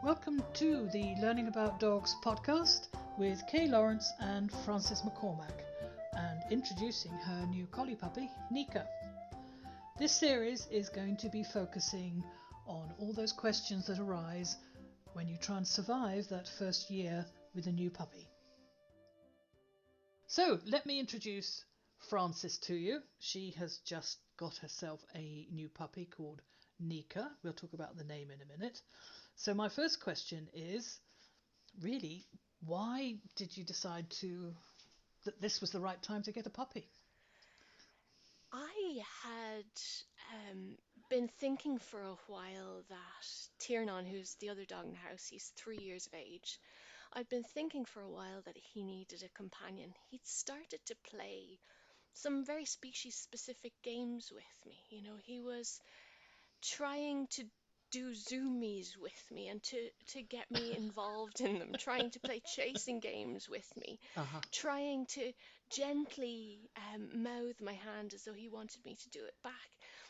Welcome to the Learning About Dogs podcast with Laurence and Frances McCormack, and introducing her new collie puppy, Nika. This series is going to be focusing on all those questions that arise when you try and survive that first year with a new puppy. So let me introduce Frances to you. She has just got herself a new puppy called Nika. We'll talk about the name in a minute. So my first question is, really, why did you decide that this was the right time to get a puppy? I had been thinking for a while that Tiernan, who's the other dog in the house, he's 3 years of age. I'd been thinking for a while that he needed a companion. He'd started to play some very species-specific games with me. He was trying to do zoomies with me and to get me involved in them, trying to play chasing games with me, Uh-huh. trying to gently mouth my hand as though he wanted me to do it back.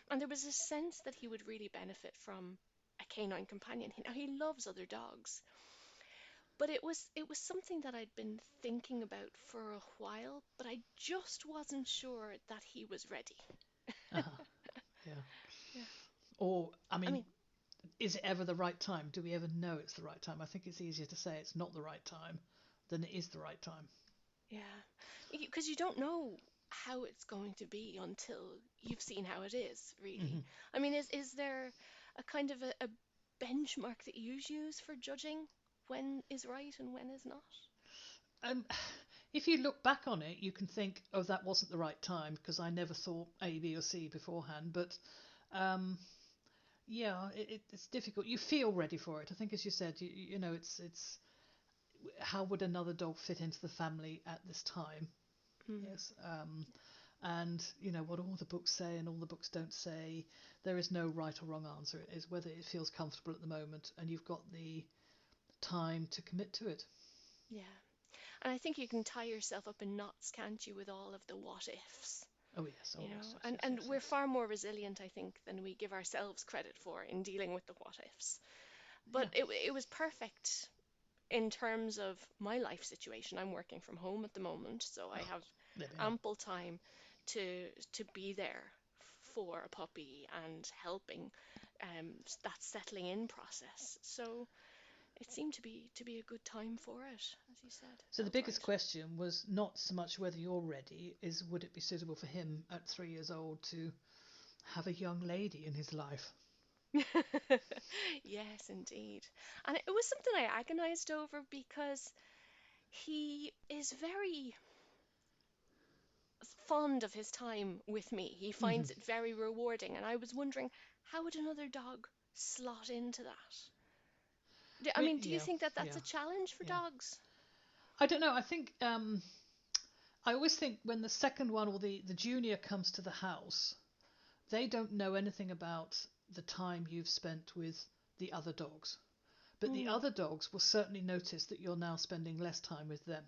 And there was a sense that he would really benefit from a canine companion. Now, he loves other dogs, but it was something that I'd been thinking about for a while, but I just wasn't sure that he was ready. Uh-huh. Yeah. Yeah. Or, I I mean, mean, is it ever the right time? Do we ever know it's the right time? I think it's easier to say it's not the right time than it is the right time. yeah, because you don't know how it's going to be until you've seen how it is, really. Mm-hmm. I mean, is there a kind of a benchmark that you use for judging when is right and when is not? Um, if you look back on it, you can think, oh, that wasn't the right time because I never thought A, B, or C beforehand. But um, yeah, it's difficult. You feel ready for it. I think, as you said, you know, it's how would another dog fit into the family at this time? Mm, Yes. And you know what all the books say and all the books don't say. There is no right or wrong answer. It is whether it feels comfortable at the moment and you've got the time to commit to it. yeah. And I think you can tie yourself up in knots, can't you, with all of the what ifs, Oh yes. Oh yes. Yes. And Yes. and Yes. we're Yes. far more resilient, I think, than we give ourselves credit for in dealing with the what ifs. Yeah. But it was perfect in terms of my life situation. I'm working from home at the moment, so I Oh, have there we are. ample time to be there for a puppy and helping that settling in process. So it seemed to be a good time for it, as you said. So the Felt biggest right. question was not so much whether you're ready, is would it be suitable for him at 3 years old to have a young lady in his life? Yes, indeed. And it was something I agonized over because he is very fond of his time with me. He Mm-hmm. finds it very rewarding, and I was wondering how would another dog slot into that? I mean, do you Yeah, think that that's yeah, a challenge for yeah. dogs? I don't know. I think I always think when the second one or the junior comes to the house, they don't know anything about the time you've spent with the other dogs. But the Mm, other dogs will certainly notice that you're now spending less time with them.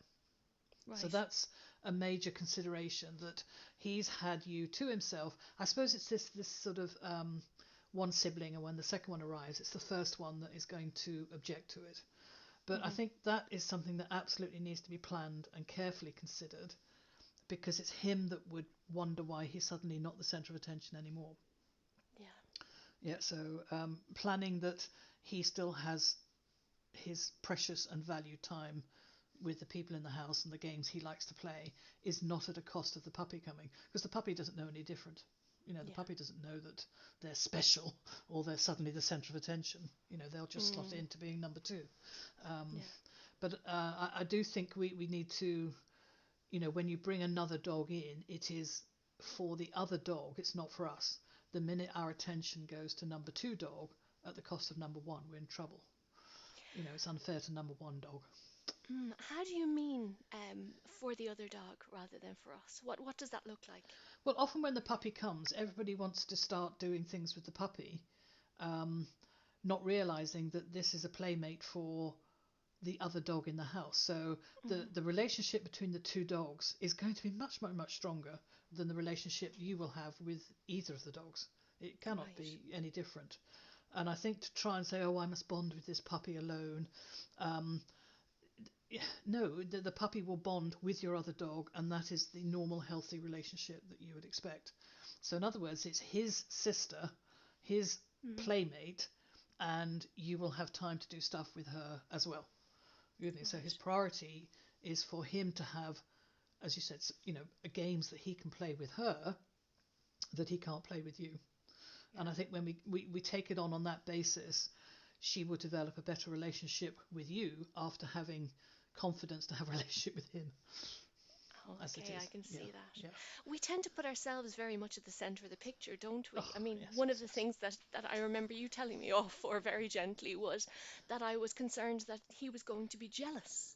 So right. that's a major consideration that he's had you to himself. I suppose it's this sort of one sibling, and when the second one arrives, it's the first one that is going to object to it. But I Hmm. think that is something that absolutely needs to be planned and carefully considered because it's him that would wonder why he's suddenly not the centre of attention anymore. Yeah. Yeah, so planning that he still has his precious and valued time with the people in the house and the games he likes to play is not at a cost of the puppy coming, because the puppy doesn't know any different. You know, the Yeah. puppy doesn't know that they're special or they're suddenly the centre of attention. You know, they'll just slot Mm, into being number two. Um, yeah. but I do think we need to, you know, when you bring another dog in, it is for the other dog, it's not for us. The minute our attention goes to number two dog at the cost of number one, we're in trouble. You know, it's unfair to number one dog. How do you mean for the other dog rather than for us? What does that look like? Well, often when the puppy comes, everybody wants to start doing things with the puppy, um, not realizing that this is a playmate for the other dog in the house. So Mm, the relationship between the two dogs is going to be much, much, much stronger than the relationship you will have with either of the dogs. It cannot right. be any different. And I think to try and say, oh, I must bond with this puppy alone, um, no, the puppy will bond with your other dog, and that is the normal, healthy relationship that you would expect. So, in other words, it's his sister, his Mm. playmate, and you will have time to do stuff with her as well. So his Right. priority is for him to have, as you said, games that he can play with her that he can't play with you. And I Yeah. think when we take it on that basis, she would develop a better relationship with you after having confidence to have a relationship with him, as it Okay, I is. can Yeah, see that. yeah. We tend to put ourselves very much at the center of the picture, don't we? I Oh, mean, yes, one of yes, the yes. things that I remember you telling me off for very gently was that I was concerned that he was going to be jealous.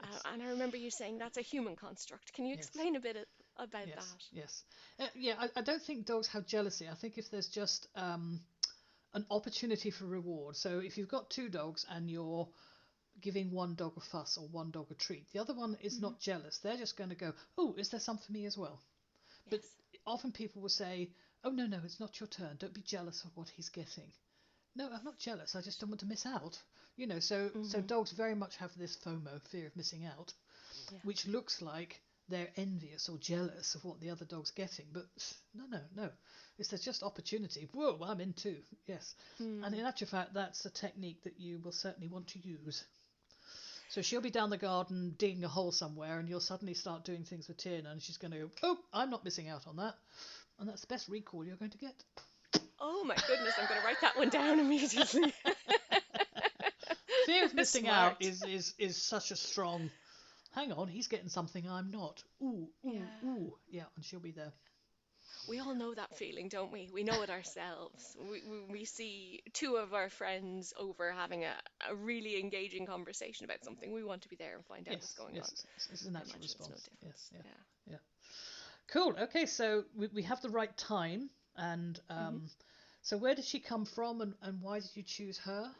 Yes, And I remember you saying that's a human construct. Can you yes, explain a bit about yes, that? yes. Yeah, I don't think dogs have jealousy. I think if there's just an opportunity for reward. So if you've got two dogs and you're giving one dog a fuss or one dog a treat, the other one is Hmm. not jealous. They're just going to go, oh, is there some for me as well? But Yes. often people will say, oh, no, no, it's not your turn. Don't be jealous of what he's getting. No, I'm not jealous. I just don't want to miss out. So Hmm. dogs very much have this FOMO, fear of missing out, Yeah. which looks like they're envious or jealous of what the other dog's getting. But no, no, no. It's there's just opportunity. Whoa, I'm in too. Yes. And Hmm. in actual fact, that's a technique that you will certainly want to use. So she'll be down the garden digging a hole somewhere, and you'll suddenly start doing things with Tierna, and she's going to go, oh, I'm not missing out on that. And that's the best recall you're going to get. Oh my goodness, I'm going to write that one down immediately. Fear of missing out Smart. is such a strong. Hang on, he's getting something I'm not. Ooh, ooh, Yeah. ooh. Yeah, and she'll be there. We all know that feeling, don't we? We know it ourselves. We see two of our friends over having a really engaging conversation about something. We want to be there and find out what's Yes, going on. yes, it's a I natural imagine it's no response. Yes, difference. yeah, Yeah. yeah. Cool. Okay, so we have the right time, and Hmm. so where did she come from, and why did you choose her?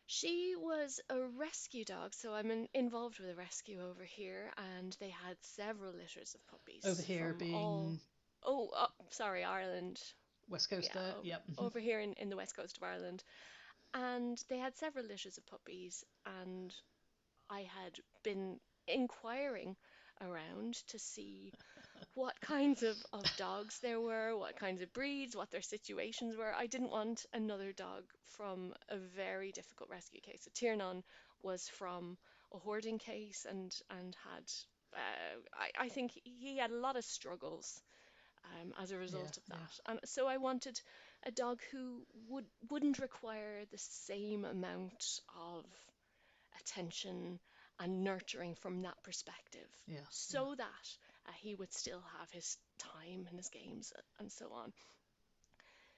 She was a rescue dog, so I'm involved with a rescue over here, and they had several litters of Over puppies here from all. being Oh, sorry, Ireland. West Coast Yeah, there. Yep. over here in the west coast of Ireland. And they had several litters of puppies, and I had been inquiring around to see what kinds of dogs there were, what kinds of breeds, what their situations were. I didn't want another dog from a very difficult rescue case. So Tiernan was from a hoarding case and had, I think he had a lot of struggles as a Yeah, result of yeah, that. And so I wanted a dog who wouldn't require the same amount of attention and nurturing from that perspective, yeah, yeah. so that he would still have his time and his games and so on.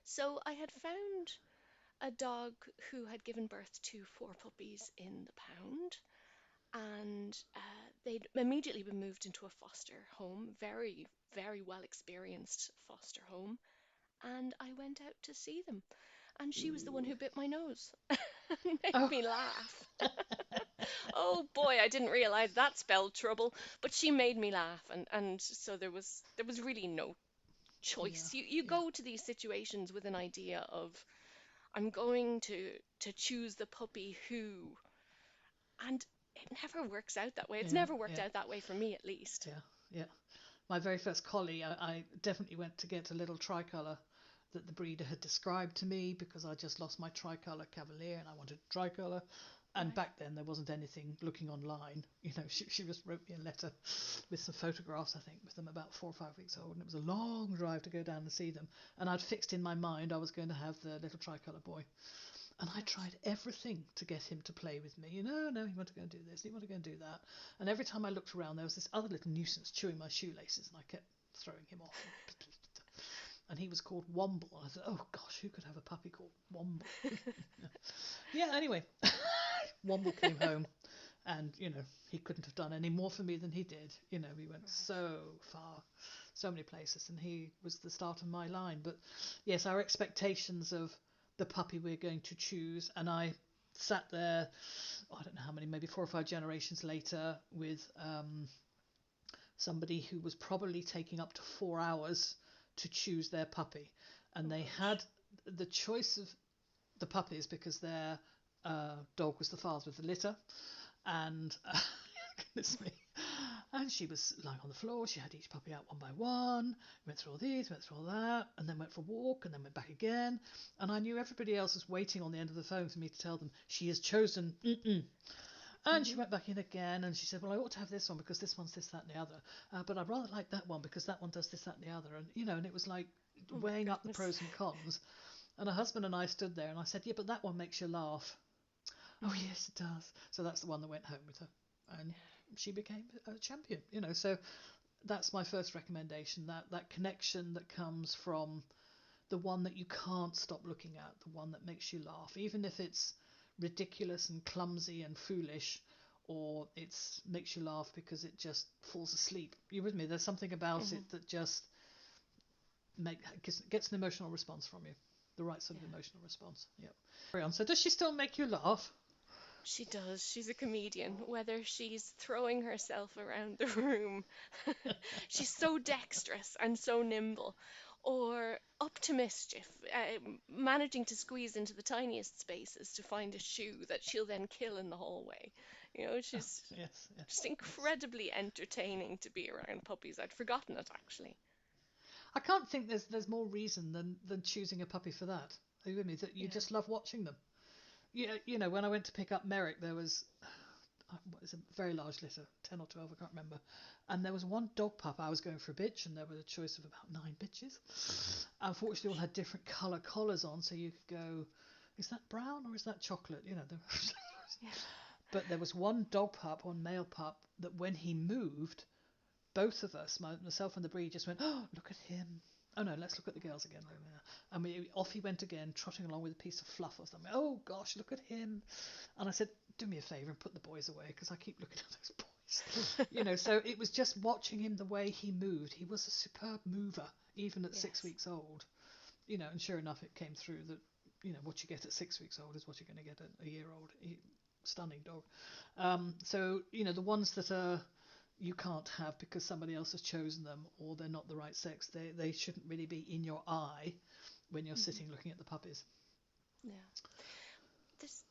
So I had found a dog who had given birth to four puppies in the pound, and they'd immediately been moved into a foster home, very, very well experienced foster home. And I went out to see them, and she was the one Ooh. who bit my nose and made Oh. me laugh. Oh boy, I didn't realize that spelled trouble, but she made me laugh, and so there was really no Yeah, choice. You yeah, go to these situations with an idea of I'm going to choose the puppy who, and it never works out that way. It's yeah, never worked yeah, out that way for me at least. yeah, yeah. My very first collie, I definitely went to get a little tricolour that the breeder had described to me because I just lost my tricolour Cavalier and I wanted a tricolour. And Right. back then there wasn't anything looking online. She just wrote me a letter with some photographs, I think, with them about 4 or 5 weeks old. And it was a long drive to go down and see them. And I'd fixed in my mind I was going to have the little tricolour boy. And I Right. tried everything to get him to play with me. No, he wanted to go and do this, he wanted to go and do that. And every time I looked around, there was this other little nuisance chewing my shoelaces, and I kept throwing him off. And he was called Womble. And I thought, oh gosh, who could have a puppy called Womble? Yeah, anyway, Womble came home, and he couldn't have done any more for me than he did. We went Right. so far, so many places, and he was the start of my line. But yes, our expectations of the puppy we're going to choose, and I sat there, I don't know how many, maybe 4 or 5 generations later, with somebody who was probably taking up to 4 hours to choose their puppy, and Oh they had gosh. the choice of the puppies, because their dog was the father of the litter, and goodness me. And she was lying on the floor. She had each puppy out one by one. Went through all these, went through all that, and then went for a walk, and then went back again. And I knew everybody else was waiting on the end of the phone for me to tell them she has chosen. Mm-mm. And she Hmm. went back in again, and she said, "Well, I ought to have this one because this one's this, that, and the other. But I'd rather like that one because that one does this, that, and the other." And and it was like Oh my weighing up the goodness. pros and cons. And her husband and I stood there, and I said, "Yeah, but that one makes you laugh." "Oh Hmm. yes, it does." So that's the one that went home with her, and she became a champion. So that's my first recommendation. That connection that comes from the one that you can't stop looking at, the one that makes you laugh, even if it's ridiculous and clumsy and foolish, or it's makes you laugh because it just falls asleep. You with me? There's something about Hmm. it that just gets an emotional response from you, the right sort of Yeah. emotional response. Yep. Carry on. So does she still make you laugh? She does. She's a comedian. Whether she's throwing herself around the room, she's so dexterous and so nimble, or up to mischief, managing to squeeze into the tiniest spaces to find a shoe that she'll then kill in the hallway. Oh, She's yes, yes, just yes. incredibly entertaining to be around puppies. I'd forgotten it actually. I can't think there's more reason than choosing a puppy for that. Are you with me? That you Yeah. just love watching them. When I went to pick up Merrick, there was what is a very large litter, 10 or 12, I can't remember. And there was one dog pup. I was going for a bitch, and there was a choice of about 9 bitches. Unfortunately, all Gosh. had different colour collars on, so you could go, is that brown or is that chocolate? Yeah. But there was one dog pup, one male pup, that when he moved, both of us, myself and the breed, just went, "Oh, look at him." "Oh no, let's look at the girls again." And off he went again, trotting along with a piece of fluff or something. "Oh gosh, look at him." And I said, "Do me a favour and put the boys away because I keep looking at those boys." So it was just watching him, the way he moved. He was a superb mover, even at six Yes. weeks old. And sure enough, it came through that, what you get at 6 weeks old is what you're going to get at a year old. Stunning dog. So, the ones that are you can't have because somebody else has chosen them or they're not the right sex, they shouldn't really be in your eye when you're Hmm. sitting looking at the puppies. Yeah.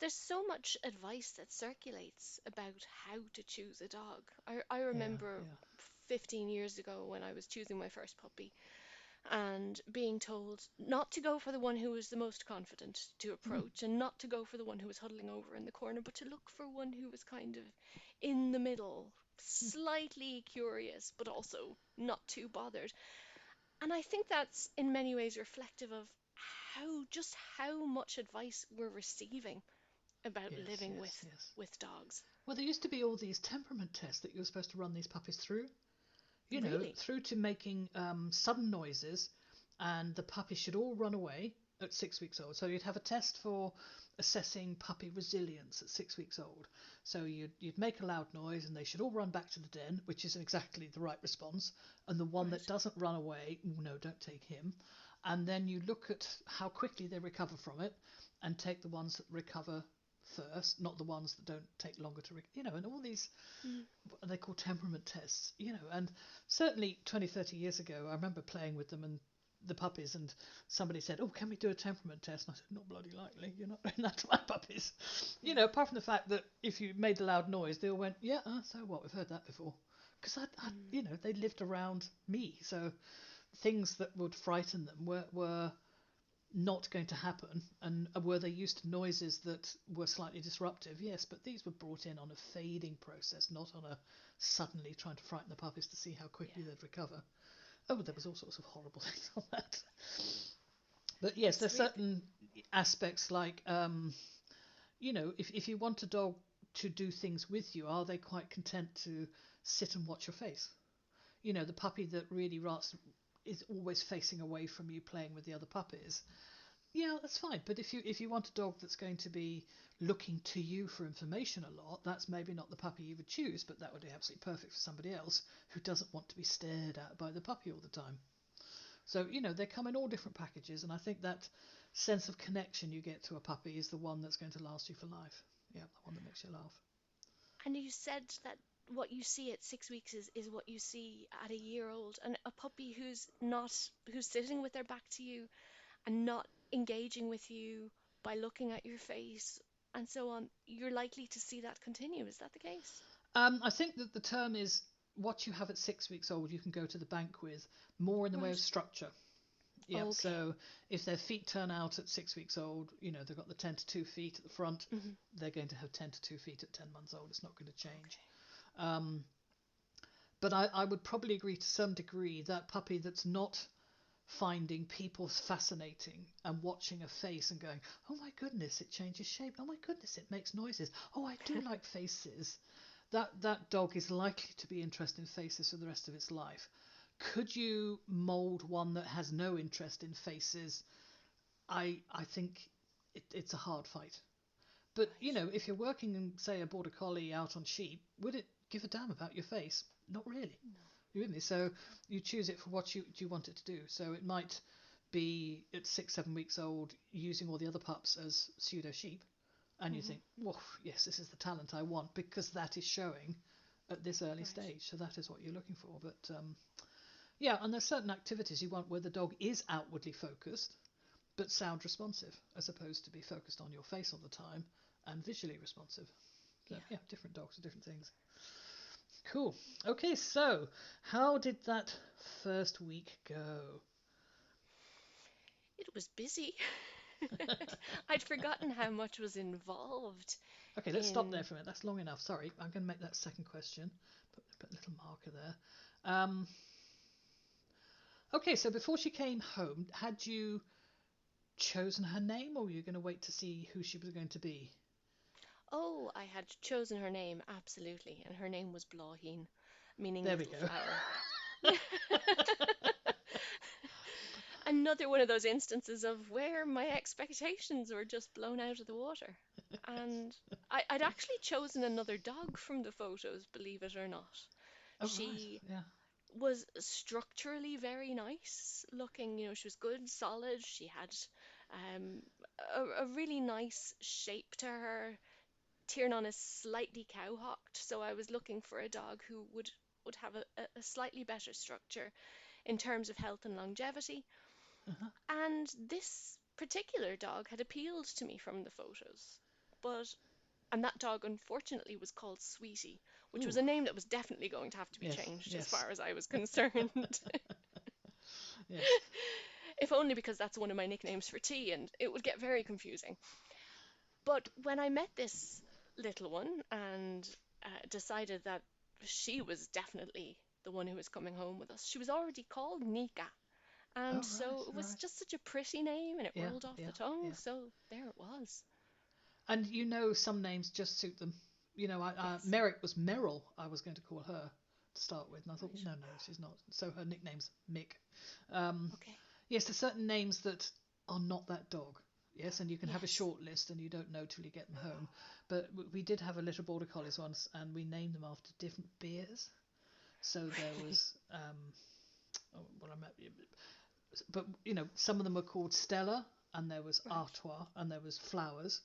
There's so much advice that circulates about how to choose a dog. I Yeah, remember yeah. 15 years ago when I was choosing my first puppy and being told not to go for the one who was the most confident to Mm, approach and not to go for the one who was huddling over in the corner, but to look for one who was kind of in the middle, mm. slightly curious, but also not too bothered. And I think that's in many ways reflective of how much advice we're receiving about Yes, living yes, yes. with dogs. Well, there used to be all these temperament tests that you were supposed to run these puppies through, Really? through to making sudden noises, and the puppies should all run away at 6 weeks old. So you'd have a test for assessing puppy resilience at 6 weeks old. So you'd make a loud noise, and they should all run back to the den, which is exactly the right response. And the one that Right. doesn't run away, no, don't take him. And then you look at how quickly they recover from it, and take the ones that recover first, not the ones that don't take longer to, and all these Mm. they call temperament tests, and certainly 20, 30 years ago, I remember playing with them and the puppies, and somebody said, "Oh, can we do a temperament test?" And I said, "Not bloody likely, you're not doing that to my puppies." Yeah. Apart from the fact that if you made a loud noise, they all went, "Yeah, so what, we've heard that before." Because Mm. they lived around me, so things that would frighten them were not going to happen. And were they used to noises that were slightly disruptive? Yes, but these were brought in on a fading process, not on a suddenly trying to frighten the puppies to see how Yeah. quickly they'd recover. Oh, there was Yeah. all sorts of horrible things on that. But yes, It's there's really. certain aspects like, if you want a dog to do things with you, are they quite content to sit and watch your face? The puppy that really is always facing away from you playing with the other puppies, yeah, that's fine. But if you want a dog that's going to be looking to you for information a lot, that's maybe not the puppy you would choose, but that would be absolutely perfect for somebody else who doesn't want to be stared at by the puppy all the time. So, they come in all different packages, and I think that sense of connection you get to a puppy is the one that's going to last you for life. Yeah, the one that makes you laugh. And you said that what you see at 6 weeks is what you see at a year old. And a puppy who's not, who's sitting with their back to you and not engaging with you by looking at your face and so on, you're likely to see that continue. Is that the case? I think that the term is what you have at 6 weeks old, you can go to the bank with, more in the way of Right. structure. Yep. Okay. So if their feet turn out at 6 weeks old, they've got the 10 to 2 feet at the front, Hmm. they're going to have 10 to 2 feet at 10 months old. It's not going to change. Okay. Um, but I would probably agree to some degree that puppy that's not finding people fascinating and watching a face and going, oh my goodness, it changes shape. Oh my goodness, it makes noises. Oh, I do like faces. That dog is likely to be interested in faces for the rest of its life. Could you mold one that has no interest in faces? I think it's a hard fight. But Right. if you're working in, say, a border collie out on sheep, would it give a damn about your face? Not really. No. You with me? So you choose it for what you want it to do. So it might be at 6, 7 weeks old using all the other pups as pseudo sheep, and you Hmm. think, whoa, yes, this is the talent I want because that is showing at this early Right. stage. So that is what you're looking for. But yeah, and there's certain activities you want where the dog is outwardly focused but sound responsive, as opposed to be focused on your face all the time and visually responsive. So Yeah. yeah, different dogs are different things. Cool. Okay, so how did that first week go? It was busy. I'd forgotten how much was involved Okay, let's stop there in. for a minute. That's long enough. Sorry, I'm going to make that second question. Put a little marker there. Um, okay, so before she came home, had you chosen her name, or were you going to wait to see who she was going to be? Oh, I had chosen her name, absolutely, and her name was Blauheen, meaning There we little go. flower. Another one of those instances of where my expectations were just blown out of the water. And I'd actually chosen another dog from the photos, believe it or not. Oh right, She yeah. was structurally very nice looking, she was good, solid. She had um, a really nice shape to her. Tiernan is slightly cowhocked, so I was looking for a dog who would have a slightly better structure in terms of health and longevity. Uh-huh. And this particular dog had appealed to me from the photos. But and that dog unfortunately was called Sweetie, which was Ooh, a name that was definitely going to have to be yes, changed as yes, far as I was concerned. yes. If only because that's one of my nicknames for tea and it would get very confusing. But when I met this little one and decided that she was definitely the one who was coming home with us, she was already called Nika. And Oh right, so it was right. just such a pretty name and it Yeah, rolled off yeah, the tongue. yeah. So there it was. And some names just suit them. Yes. Merrick was Merrill. I was going to call her to start with, and I thought, Right. no, no, she's not. So her nickname's Mick. Um, Okay. yes, there's certain names that are not that dog. Yes, and you can have a Yes. short list, and you don't know till you get them home. But we did have a little border collies once, and we named them after different beers. So there Really? was, oh, well, but some of them were called Stella, and there was Right. Artois, and there was Flowers,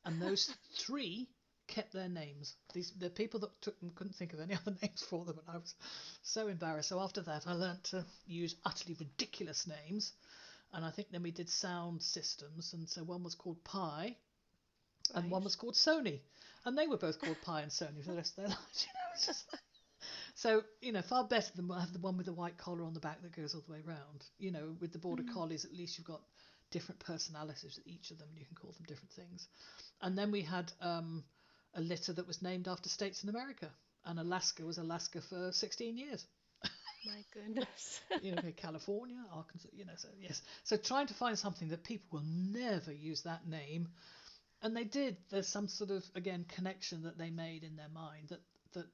and those three kept their names. The people that took them couldn't think of any other names for them, and I was so embarrassed. So after that, I learnt to use utterly ridiculous names, and I think then we did sound systems, and so one was called Pi, and one Right. was called Sony, and they were both called Pi and Sony for the rest of their lives. So, far better than have the one with the white collar on the back that goes all the way around. With the border Mm. collies, at least you've got different personalities with each of them, and you can call them different things. And then we had a litter that was named after states in America, and Alaska was Alaska for 16 years. My goodness. California, Arkansas, so yes. So trying to find something that people will never use that name, and they did. There's some sort of, again, connection that they made in their mind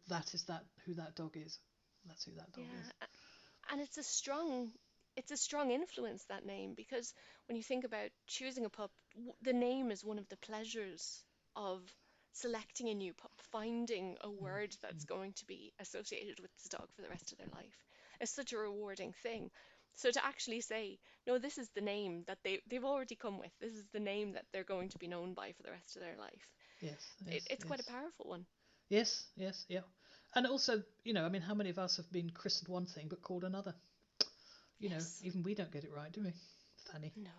that is that who that dog is. That's who that dog is. Yeah, and it's a strong influence, that name, because when you think about choosing a pup, the name is one of the pleasures of selecting a new pup, finding a Mm, word that's mm. going to be associated with this dog for the rest of their life. It's such a rewarding thing. So to actually say, no, this is the name that they've already come with. This is the name that they're going to be known by for the rest of their life. Yes, It, yes, it's quite a yes, powerful one. yes, yes, yeah. And also, I mean, how many of us have been christened one thing but called another? Yes. Even we don't get it right, do we? Fanny. No.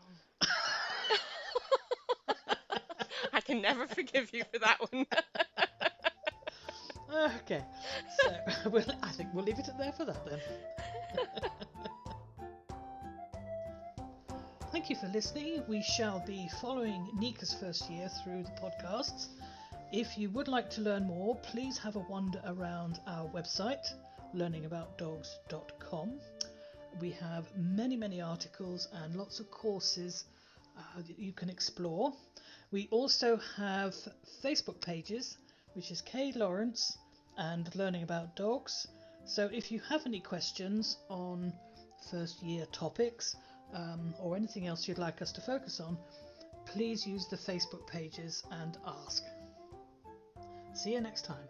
I can never forgive you for that one. Okay, so I think we'll leave it at there for that then. Thank you for listening. We shall be following Nika's first year through the podcasts. If you would like to learn more, please have a wander around our website, learningaboutdogs.com. We have many articles and lots of courses that you can explore. We also have Facebook pages, which is Kay Laurence and Learning About Dogs. So if you have any questions on first year topics or anything else you'd like us to focus on, please use the Facebook pages and ask. See you next time.